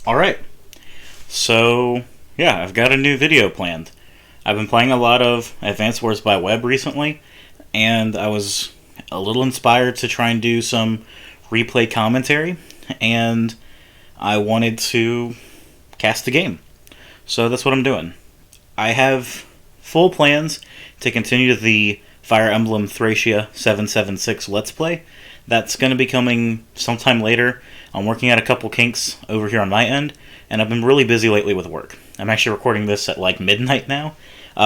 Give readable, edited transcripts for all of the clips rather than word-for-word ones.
Alright, so yeah, I've got a new video planned. I've been playing a lot of Advanced Wars by Web recently, and I was a little inspired to try and do some replay commentary, and I wanted to cast the game. So that's what I'm doing. I have full plans to continue the Fire Emblem Thracia 776 Let's Play. That's going to be coming sometime later. I'm working out a couple kinks over here on my end, and I've been really busy lately with work. I'm actually recording this at like midnight now,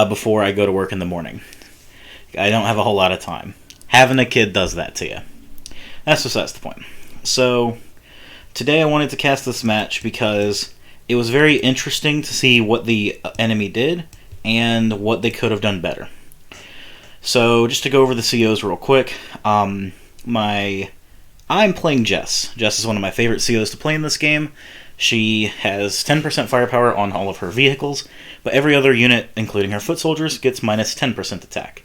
before I go to work in the morning. I don't have a whole lot of time. Having a kid does that to you. That's besides the point. So, today I wanted to cast this match because it was very interesting to see what the enemy did and what they could have done better. So, just to go over the COs real quick, I'm playing Jess. Jess is one of my favorite COs to play in this game. She has 10% firepower on all of her vehicles, but every other unit, including her foot soldiers, gets minus 10% attack.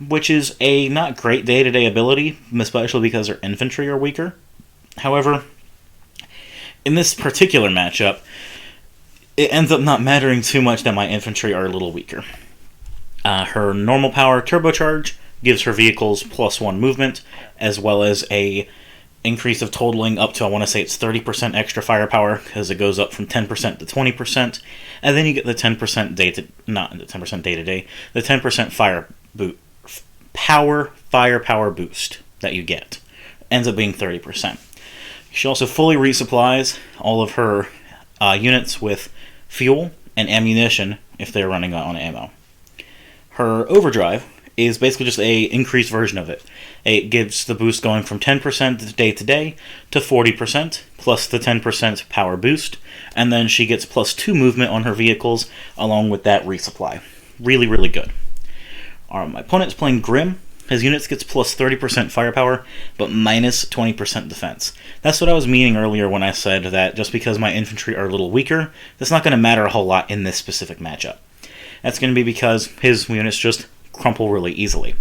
Which is a not great day-to-day ability, especially because her infantry are weaker. However, in this particular matchup, it ends up not mattering too much that my infantry are a little weaker. Her normal power turbocharge gives her vehicles +1 movement, as well as a increase of totaling up to, I want to say it's 30% extra firepower, because it goes up from 10% to 20%, and then you get the 10% the 10% firepower boost that you get. Ends up being 30%. She also fully resupplies all of her units with fuel and ammunition if they're running out on ammo. Her overdrive is basically just a increased version of it. It gives the boost going from 10% day to day to 40%, plus the 10% power boost, and then she gets +2 movement on her vehicles along with that resupply. Really, really good. My opponent's playing Grimm. His units gets +30% firepower, but minus 20% defense. That's what I was meaning earlier when I said that just because my infantry are a little weaker, that's not going to matter a whole lot in this specific matchup. That's going to be because his units just crumple really easily.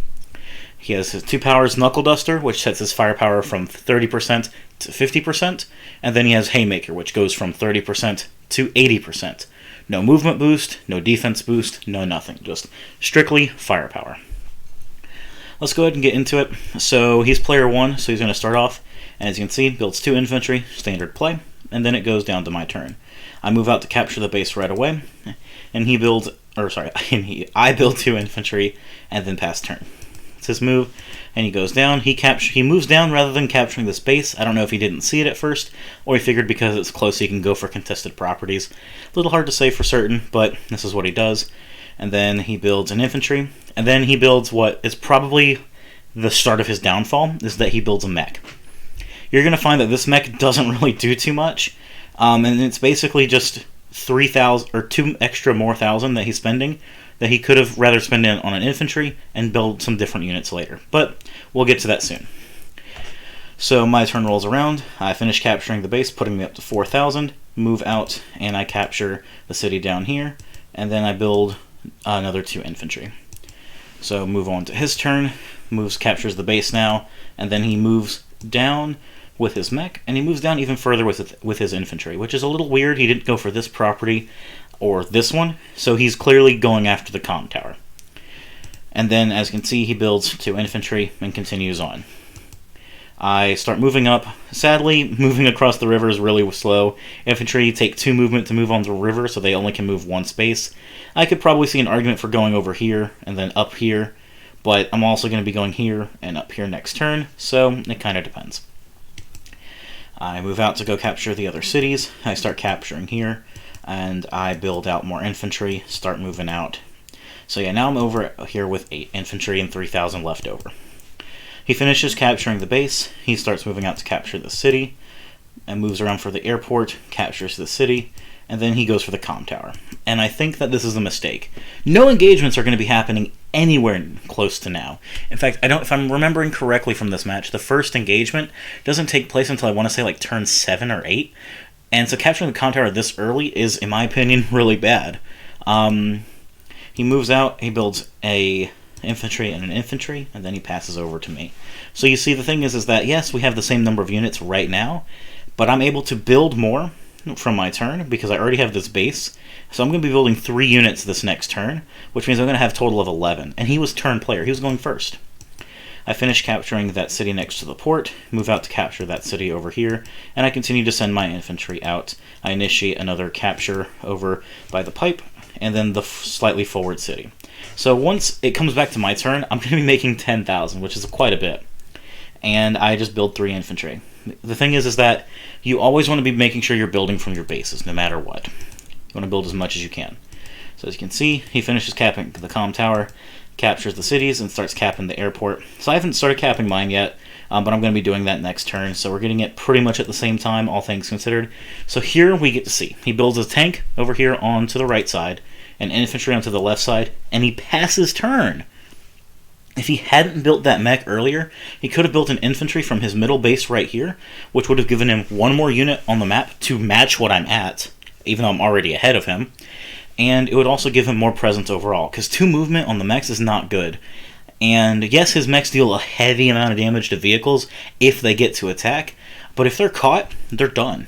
He has his 2 powers Knuckle Duster, which sets his firepower from 30% to 50%, and then he has Haymaker, which goes from 30% to 80%. No movement boost, no defense boost, no nothing. Just strictly firepower. Let's go ahead and get into it. So he's player 1, so he's going to start off, and as you can see, builds 2 infantry, standard play, and then it goes down to my turn. I move out to capture the base right away, and I build 2 infantry, and then pass turn. It's his move, and he goes down. He moves down rather than capturing this base. I don't know if he didn't see it at first, or he figured because it's close he can go for contested properties. A little hard to say for certain, but this is what he does. And then he builds an infantry, and then he builds what is probably the start of his downfall, is that he builds a mech. You're going to find that this mech doesn't really do too much, and it's basically just 3,000 or 2 extra more thousand that he's spending that he could have rather spent it on an infantry and build some different units later. But we'll get to that soon. So my turn rolls around. I finish capturing the base, putting me up to 4,000. Move out, and I capture the city down here. And then I build another 2 infantry. So move on to his turn. Captures the base now. And then he moves down with his mech, and he moves down even further with his infantry, which is a little weird. He didn't go for this property or this one, so he's clearly going after the comm tower. And then, as you can see, he builds 2 infantry and continues on. I start moving up. Sadly, moving across the river is really slow. Infantry take 2 movement to move on the river, so they only can move 1 space. I could probably see an argument for going over here and then up here, but I'm also going to be going here and up here next turn, so it kind of depends. I move out to go capture the other cities. I start capturing here, and I build out more infantry, start moving out. So yeah, now I'm over here with 8 infantry and 3,000 left over. He finishes capturing the base, he starts moving out to capture the city, and moves around for the airport, captures the city, and then he goes for the comm tower. And I think that this is a mistake. No engagements are going to be happening anywhere close to now. In fact, if I'm remembering correctly from this match, the first engagement doesn't take place until I want to say like turn 7 or 8. And so capturing the comm tower this early is, in my opinion, really bad. He moves out, he builds a infantry and an infantry, and then he passes over to me. So you see, the thing is that yes, we have the same number of units right now, but I'm able to build more from my turn because I already have this base. So I'm going to be building 3 units this next turn, which means I'm going to have a total of 11. And he was turn player. He was going first. I finish capturing that city next to the port, move out to capture that city over here, and I continue to send my infantry out. I initiate another capture over by the pipe, and then the slightly forward city. So once it comes back to my turn, I'm going to be making 10,000, which is quite a bit. And I just build 3 infantry. The thing is that you always want to be making sure you're building from your bases, no matter what. You want to build as much as you can. So as you can see, he finishes capping the comm tower, captures the cities, and starts capping the airport. So I haven't started capping mine yet, but I'm going to be doing that next turn. So we're getting it pretty much at the same time, all things considered. So here we get to see. He builds a tank over here onto the right side, and infantry onto the left side, and he passes turn. If he hadn't built that mech earlier, he could have built an infantry from his middle base right here, which would have given him 1 more unit on the map to match what I'm at, even though I'm already ahead of him. And it would also give him more presence overall, because 2 movement on the mechs is not good. And yes, his mechs deal a heavy amount of damage to vehicles if they get to attack, but if they're caught, they're done.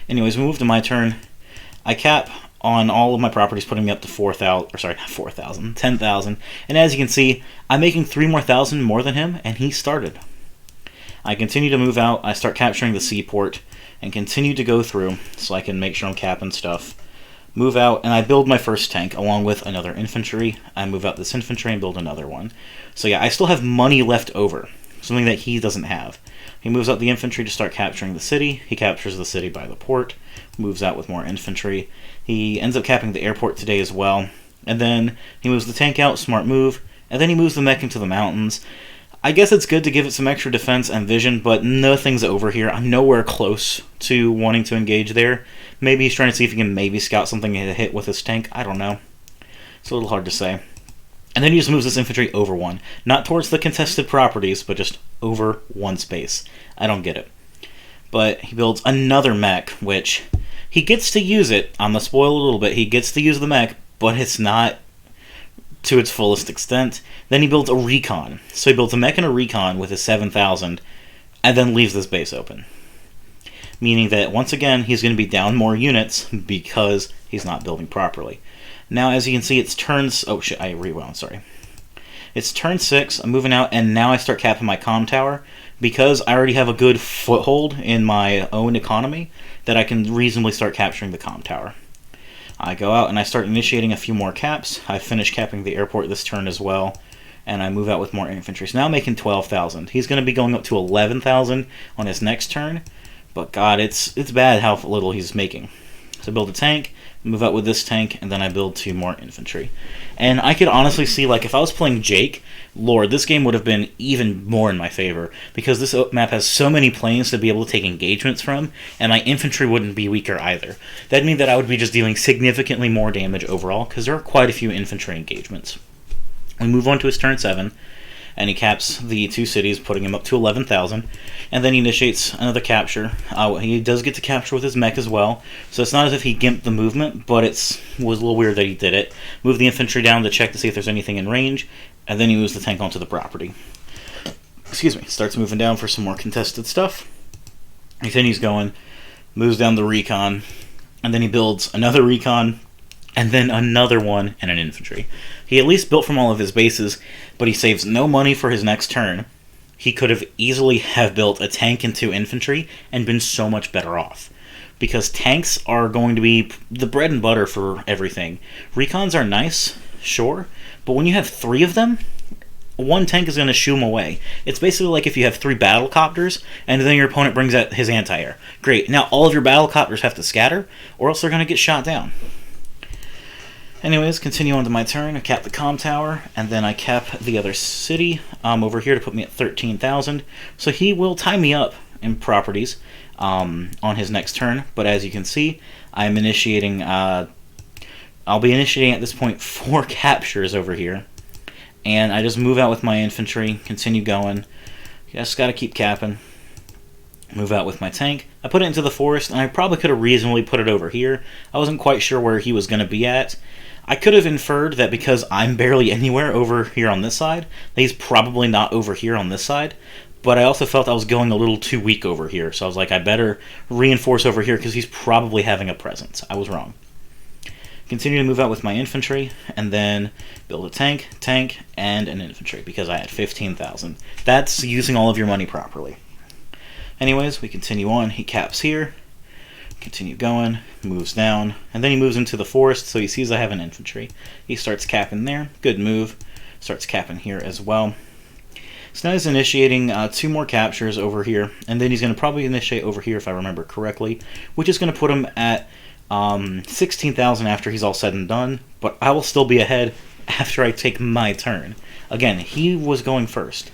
Anyways, we move to my turn. I cap on all of my properties, putting me up to 4,000, or sorry, not 4,000, 10,000. And as you can see, I'm making 3 more thousand more than him, and he started. I continue to move out. I start capturing the seaport, and continue to go through so I can make sure I'm capping stuff. Move out, and I build my first tank along with another infantry. I move out this infantry and build another one. So yeah, I still have money left over, something that he doesn't have. He moves out the infantry to start capturing the city. He captures the city by the port, moves out with more infantry. He ends up capping the airport today as well. And then he moves the tank out, smart move, and then he moves the mech into the mountains. I guess it's good to give it some extra defense and vision, but nothing's over here. I'm nowhere close to wanting to engage there. Maybe he's trying to see if he can maybe scout something to hit with his tank. I don't know. It's a little hard to say. And then he just moves this infantry over 1. Not towards the contested properties, but just over 1 space. I don't get it. But he builds another mech, which he gets to use it. I'm going to spoil a little bit. He gets to use the mech, but it's not to its fullest extent. Then he builds a recon. So he builds a mech and a recon with his 7,000, and then leaves this base open. Meaning that, once again, he's going to be down more units because he's not building properly. Now, as you can see, it's turns... Oh, shit, I rewound, sorry. It's turn 6, I'm moving out, and now I start capping my comm tower because I already have a good foothold in my own economy that I can reasonably start capturing the comm tower. I go out and I start initiating a few more caps. I finish capping the airport this turn as well, and I move out with more infantry. So now I'm making 12,000. He's going to be going up to 11,000 on his next turn, but God, it's bad how little he's making. So I build a tank, move out with this tank, and then I build 2 more infantry. And I could honestly see, like, if I was playing Jake, Lord, this game would have been even more in my favor, because this map has so many planes to be able to take engagements from, and my infantry wouldn't be weaker either. That'd mean that I would be just dealing significantly more damage overall, because there are quite a few infantry engagements. We move on to his turn 7, and he caps the 2 cities, putting him up to 11,000, and then he initiates another capture. He does get to capture with his mech as well, so it's not as if he gimped the movement, but was a little weird that he did it. Move the infantry down to check to see if there's anything in range, and then he moves the tank onto the property. Excuse me, starts moving down for some more contested stuff. He continues going, moves down the recon, and then he builds another recon, and then another one, and an infantry. He at least built from all of his bases, but he saves no money for his next turn. He could have easily have built a tank and 2 infantry and been so much better off. Because tanks are going to be the bread and butter for everything. Recons are nice, sure, but when you have 3 of them, 1 tank is going to shoo them away. It's basically like if you have 3 battlecopters, and then your opponent brings out his anti-air. Great, now all of your battlecopters have to scatter, or else they're going to get shot down. Anyways, continue on to my turn. I cap the comm tower, and then I cap the other city over here to put me at 13,000. So he will tie me up in properties on his next turn. But as you can see, I'm initiating... I'll be initiating at this point 4 captures over here. And I just move out with my infantry, continue going. Just got to keep capping. Move out with my tank. I put it into the forest, and I probably could have reasonably put it over here. I wasn't quite sure where he was going to be at. I could have inferred that because I'm barely anywhere over here on this side, that he's probably not over here on this side. but I also felt I was going a little too weak over here, so I was like, I better reinforce over here because he's probably having a presence. I was wrong. Continue to move out with my infantry, and then build a tank, and an infantry, because I had 15,000. That's using all of your money properly. Anyways, we continue on. He caps here, continue going, moves down, and then he moves into the forest, so he sees I have an infantry. He starts capping there, good move, starts capping here as well. So now he's initiating 2 more captures over here, and then he's going to probably initiate over here if I remember correctly, which is going to put him at 16,000 after he's all said and done, but I will still be ahead after I take my turn. Again, he was going first.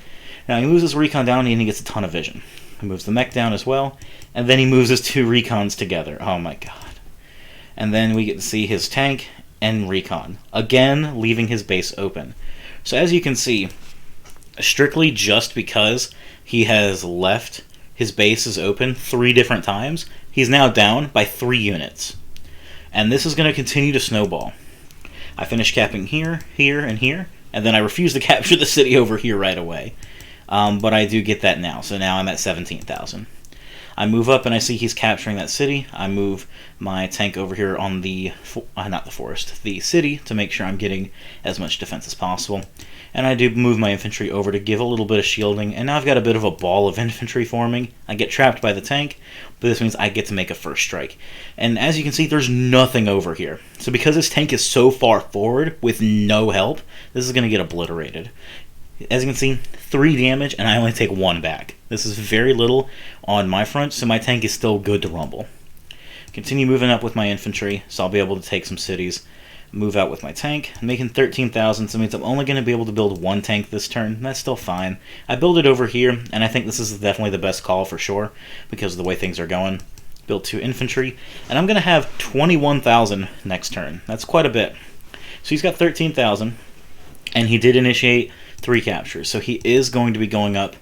Now he moves his recon down and he gets a ton of vision. He moves the mech down as well, and then he moves his 2 recons together. Oh my god. And then we get to see his tank and recon, again leaving his base open. So as you can see, strictly just because he has left his base is open 3 different times, he's now down by 3 units. And this is going to continue to snowball. I finish capping here, here, and here, and then I refuse to capture the city over here right away. But I do get that now, so now I'm at 17,000. I move up and I see he's capturing that city. I move my tank over here on the, not the forest, the city, to make sure I'm getting as much defense as possible. And I do move my infantry over to give a little bit of shielding, and now I've got a bit of a ball of infantry forming. I get trapped by the tank, but this means I get to make a first strike. And as you can see, there's nothing over here. So because this tank is so far forward with no help, this is going to get obliterated. As you can see, 3 damage, and I only take 1 back. This is very little on my front, so my tank is still good to rumble. Continue moving up with my infantry, so I'll be able to take some cities. Move out with my tank. I'm making 13,000, so it means I'm only going to be able to build 1 tank this turn. That's still fine. I build it over here, and I think this is definitely the best call for sure, because of the way things are going. Build 2 infantry, and I'm going to have 21,000 next turn. That's quite a bit. So he's got 13,000, and he did initiate 3 captures, so he is going to be going up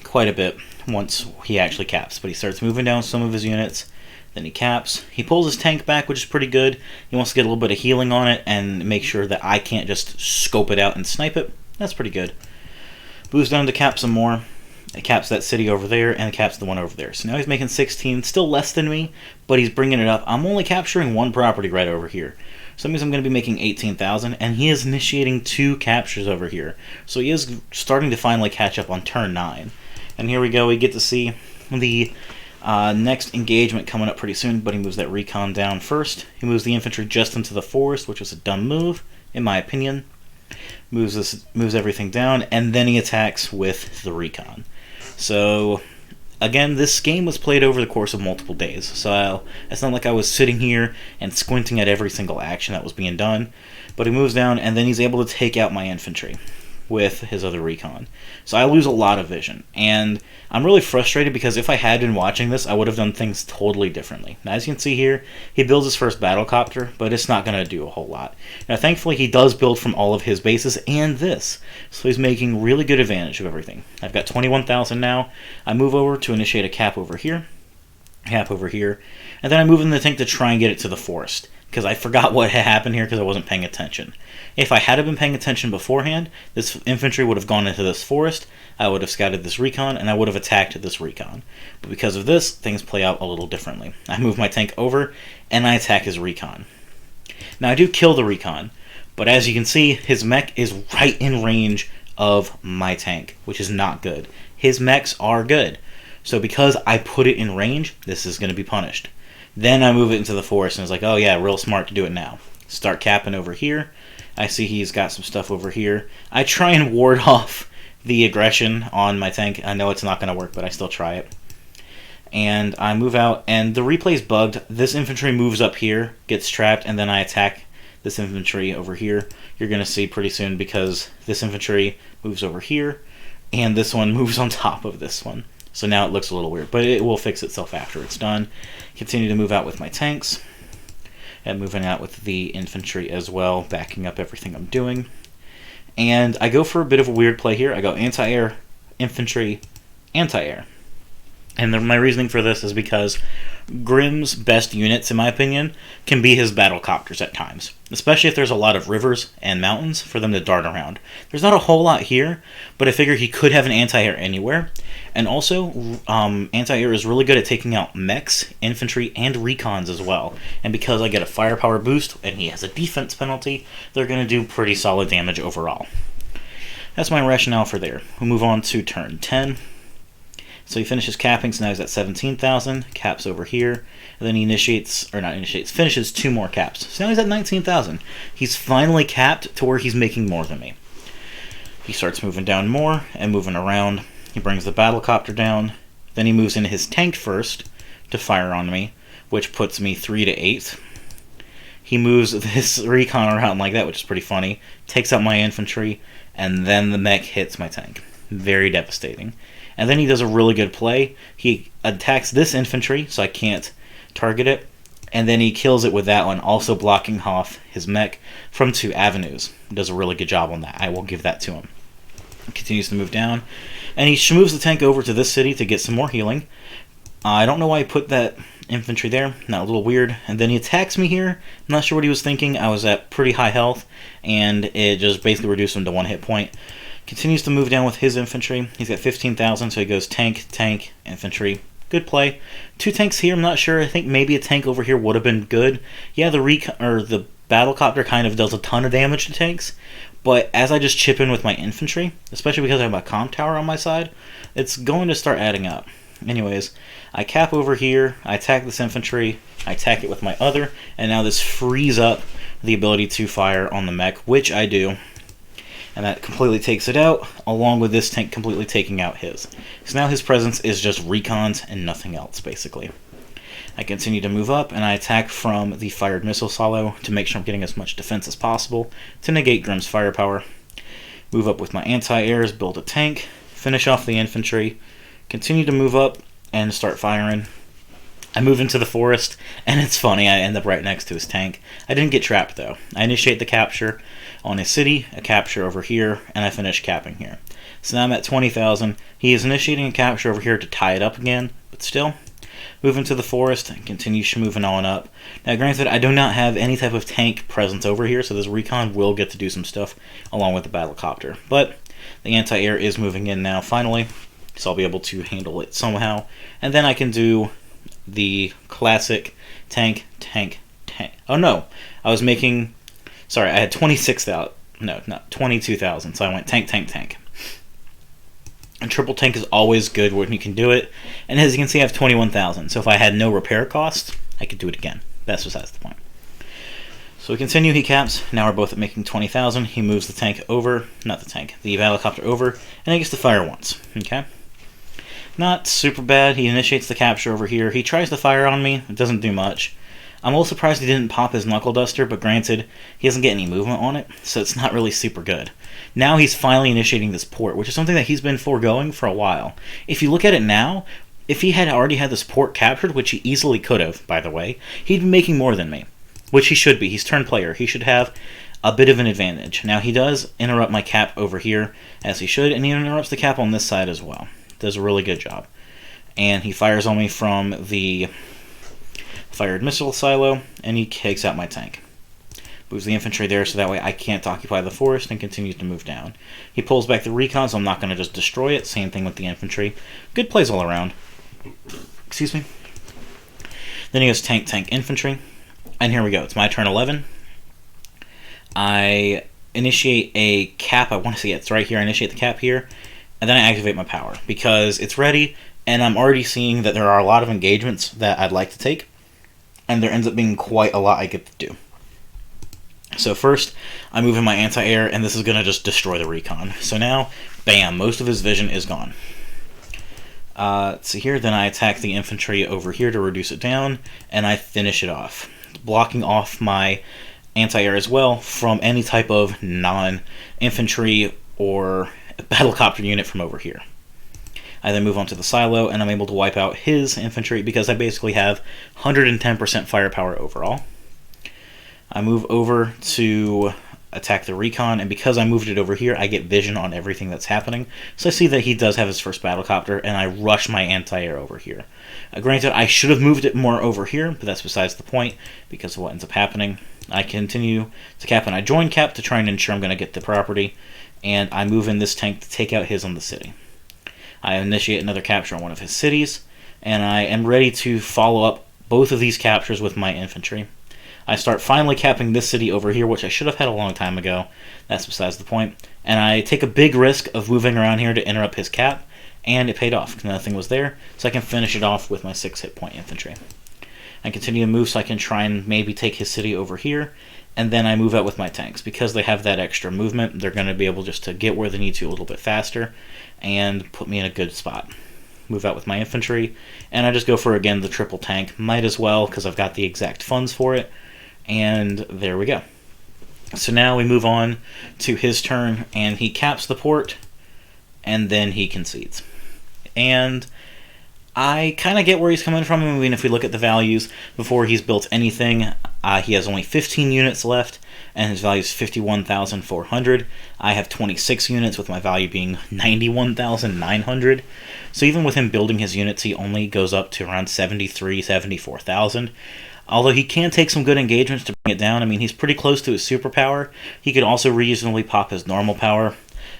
quite a bit once he actually caps. But he starts moving down some of his units. Then he caps. He pulls his tank back, which is pretty good. He wants to get a little bit of healing on it and make sure that I can't just scope it out and snipe it. That's pretty good. Moves down to cap some more. It caps that city over there, and it caps the one over there. So now he's making 16, still less than me, but he's bringing it up. I'm only capturing 1 property right over here. So that means I'm going to be making 18,000, and he is initiating 2 captures over here. So he is starting to finally catch up on turn 9. And here we go. We get to see the next engagement coming up pretty soon, but he moves that recon down first. He moves the infantry just into the forest, which was a dumb move, in my opinion. Moves everything down, and then he attacks with the recon. So, again, this game was played over the course of multiple days, so it's not like I was sitting here and squinting at every single action that was being done. But he moves down, and then he's able to take out my infantry with his other recon. So I lose a lot of vision, and I'm really frustrated because if I had been watching this, I would have done things totally differently. Now, as you can see here, he builds his first battlecopter, but it's not going to do a whole lot. Now, thankfully, he does build from all of his bases and this, so he's making really good advantage of everything. I've got 21,000 now. I move over to initiate a cap over here, and then I move in the tank to try and get it to the forest, because I forgot what had happened here because I wasn't paying attention. If I had been paying attention beforehand, this infantry would have gone into this forest, I would have scouted this recon, and I would have attacked this recon. But because of this, things play out a little differently. I move my tank over, and I attack his recon. Now, I do kill the recon, but as you can see, his mech is right in range of my tank, which is not good. His mechs are good, so because I put it in range, this is going to be punished. Then I move it into the forest, and it's like, oh yeah, real smart to do it now. Start capping over here. I see he's got some stuff over here. I try and ward off the aggression on my tank. I know it's not going to work, but I still try it. And I move out, and the replay's bugged. This infantry moves up here, gets trapped, and then I attack this infantry over here. You're going to see pretty soon because this infantry moves over here, and this one moves on top of this one. So now it looks a little weird, but it will fix itself after it's done. Continue to move out with my tanks, and moving out with the infantry as well, backing up everything I'm doing. And I go for a bit of a weird play here. I go anti-air, infantry, anti-air. And my reasoning for this is because Grimm's best units, in my opinion, can be his battlecopters at times. Especially if there's a lot of rivers and mountains for them to dart around. There's not a whole lot here, but I figure he could have an anti-air anywhere. And also, anti-air is really good at taking out mechs, infantry, and recons as well. And because I get a firepower boost, and he has a defense penalty, they're going to do pretty solid damage overall. That's my rationale for there. We'll move on to turn 10. So he finishes capping, so now he's at 17,000, caps over here, and then he finishes 2 more caps. So now he's at 19,000. He's finally capped to where he's making more than me. He starts moving down more and moving around. He brings the battlecopter down, then he moves into his tank first to fire on me, which puts me 3 to 8. He moves this recon around like that, which is pretty funny, takes out my infantry, and then the mech hits my tank. Very devastating. And then he does a really good play. He attacks this infantry, so I can't target it. And then he kills it with that one, also blocking off his mech from 2 avenues. He does a really good job on that. I will give that to him. He continues to move down. And he moves the tank over to this city to get some more healing. I don't know why he put that infantry there. Not a little weird. And then he attacks me here. I'm not sure what he was thinking. I was at pretty high health, and it just basically reduced him to 1 hit point. Continues to move down with his infantry. He's got 15,000, so he goes tank, tank, infantry. Good play. 2 tanks here, I'm not sure. I think maybe a tank over here would have been good. Yeah, the battlecopter kind of does a ton of damage to tanks, but as I just chip in with my infantry, especially because I have a comm tower on my side, it's going to start adding up. Anyways, I cap over here, I attack this infantry, I attack it with my other, and now this frees up the ability to fire on the mech, which I do. And that completely takes it out, along with this tank completely taking out his. So now his presence is just recons and nothing else, basically. I continue to move up, and I attack from the fired missile silo to make sure I'm getting as much defense as possible to negate Grimm's firepower. Move up with my anti-airs, build a tank, finish off the infantry, continue to move up, and start firing. I move into the forest, and it's funny, I end up right next to his tank. I didn't get trapped, though. I initiate the capture on his city, a capture over here, and I finish capping here. So now I'm at 20,000. He is initiating a capture over here to tie it up again, but still. Move into the forest, and continue moving on up. Now, granted, I do not have any type of tank presence over here, so this recon will get to do some stuff along with the battlecopter. But the anti-air is moving in now, finally, so I'll be able to handle it somehow. And then I can do the classic tank, tank, tank. Oh no, I was making... Sorry, I had 26,000. No, not 22,000. So I went tank, tank, tank. And triple tank is always good when you can do it. And as you can see, I have 21,000. So if I had no repair costs, I could do it again. That's besides the point. So we continue. He caps. Now we're both at making 20,000. He moves the tank over. Not the tank. The battlecopter over. And he gets to fire once. Okay? Not super bad. He initiates the capture over here. He tries to fire on me. It doesn't do much. I'm a little surprised he didn't pop his knuckle duster, but granted, he doesn't get any movement on it, so it's not really super good. Now he's finally initiating this port, which is something that he's been foregoing for a while. If you look at it now, if he had already had this port captured, which he easily could have, by the way, he'd be making more than me, which he should be. He's turn player. He should have a bit of an advantage. Now he does interrupt my cap over here, as he should, and he interrupts the cap on this side as well. Does a really good job. And he fires on me from the fired missile silo, and he takes out my tank. Moves the infantry there so that way I can't occupy the forest, and continues to move down. He pulls back the recon, so I'm not going to just destroy it. Same thing with the infantry. Good plays all around. Excuse me. Then he goes tank, tank, infantry. And here we go. It's my turn 11. I initiate a cap. I want to see it. It's right here. I initiate the cap here. And then I activate my power because it's ready, and I'm already seeing that there are a lot of engagements that I'd like to take. And there ends up being quite a lot I get to do. So first, I move in my anti-air, and this is going to just destroy the recon. So now, bam, most of his vision is gone. Let's see here, then I attack the infantry over here to reduce it down, and I finish it off. Blocking off my anti-air as well from any type of non-infantry or battlecopter unit from over here. I then move on to the silo, and I'm able to wipe out his infantry because I basically have 110% firepower overall. I move over to attack the recon, and because I moved it over here, I get vision on everything that's happening. So I see that he does have his first battlecopter, and I rush my anti-air over here. Granted, I should have moved it more over here, but that's besides the point, because of what ends up happening. I continue to cap, and I join cap to try and ensure I'm going to get the property, and I move in this tank to take out his on the city. I initiate another capture on one of his cities, and I am ready to follow up both of these captures with my infantry. I start finally capping this city over here, which I should have had a long time ago. That's besides the point. And I take a big risk of moving around here to interrupt his cap, and it paid off. Nothing was there, so I can finish it off with my 6 hit point infantry. I continue to move so I can try and maybe take his city over here, and then I move out with my tanks. Because they have that extra movement, they're going to be able just to get where they need to a little bit faster, and put me in a good spot. Move out with my infantry, and I just go for, again, the triple tank. Might as well, because I've got the exact funds for it. And there we go. So now we move on to his turn, and he caps the port, and then he concedes. And I kind of get where he's coming from. I mean, if we look at the values, before he's built anything, he has only 15 units left, and his value is 51,400. I have 26 units, with my value being 91,900. So even with him building his units, he only goes up to around 74,000. Although he can take some good engagements to bring it down. I mean, he's pretty close to his superpower. He could also reasonably pop his normal power,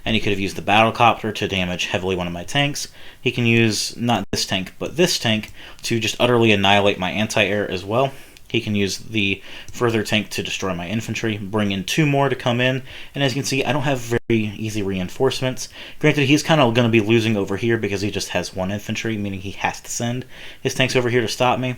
and he could have used the battlecopter to damage heavily one of my tanks. He can use, not this tank, but this tank to just utterly annihilate my anti-air as well. He can use the further tank to destroy my infantry, bring in 2 more to come in, and as you can see, I don't have very easy reinforcements. Granted, he's kind of going to be losing over here because he just has 1 infantry, meaning he has to send his tanks over here to stop me.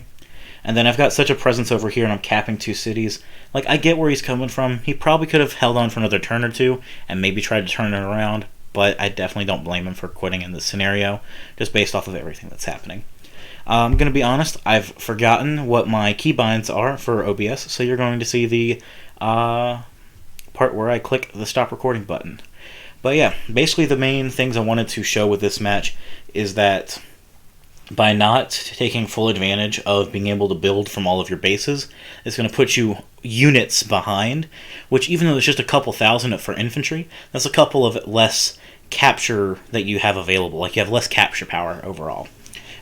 And then I've got such a presence over here, and I'm capping 2 cities. Like, I get where he's coming from. He probably could have held on for another turn or 2 and maybe tried to turn it around, but I definitely don't blame him for quitting in this scenario, just based off of everything that's happening. I'm going to be honest, I've forgotten what my keybinds are for OBS, so you're going to see the part where I click the stop recording button. But yeah, basically the main things I wanted to show with this match is that by not taking full advantage of being able to build from all of your bases, it's going to put you units behind, which even though it's just a couple thousand for infantry, that's a couple of less capture that you have available. Like, you have less capture power overall.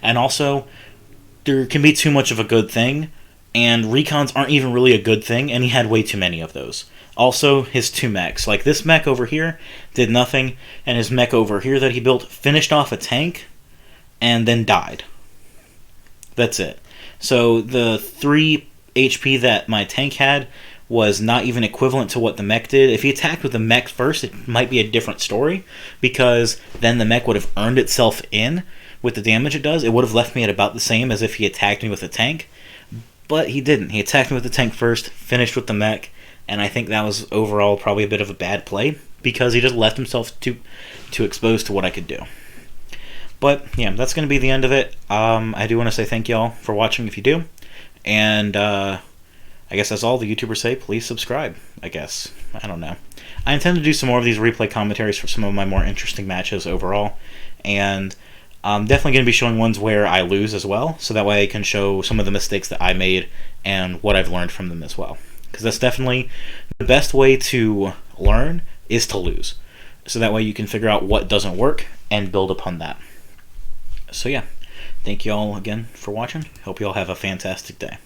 And also, there can be too much of a good thing, and recons aren't even really a good thing, and he had way too many of those. Also, his 2 mechs. Like, this mech over here did nothing, and his mech over here that he built finished off a tank and then died. That's it. So the 3 HP that my tank had was not even equivalent to what the mech did. If he attacked with the mech first, it might be a different story, because then the mech would have earned itself in with the damage it does. It would have left me at about the same as if he attacked me with a tank, but he didn't. He attacked me with the tank first, finished with the mech, and I think that was overall probably a bit of a bad play, because he just left himself too exposed to what I could do. But yeah, that's going to be the end of it. I do want to say thank y'all for watching if you do. And I guess that's all the YouTubers say. Please subscribe, I guess. I don't know. I intend to do some more of these replay commentaries for some of my more interesting matches overall. And I'm definitely going to be showing ones where I lose as well. So that way I can show some of the mistakes that I made and what I've learned from them as well. Because that's definitely the best way to learn, is to lose. So that way you can figure out what doesn't work and build upon that. So yeah, thank you all again for watching. Hope you all have a fantastic day.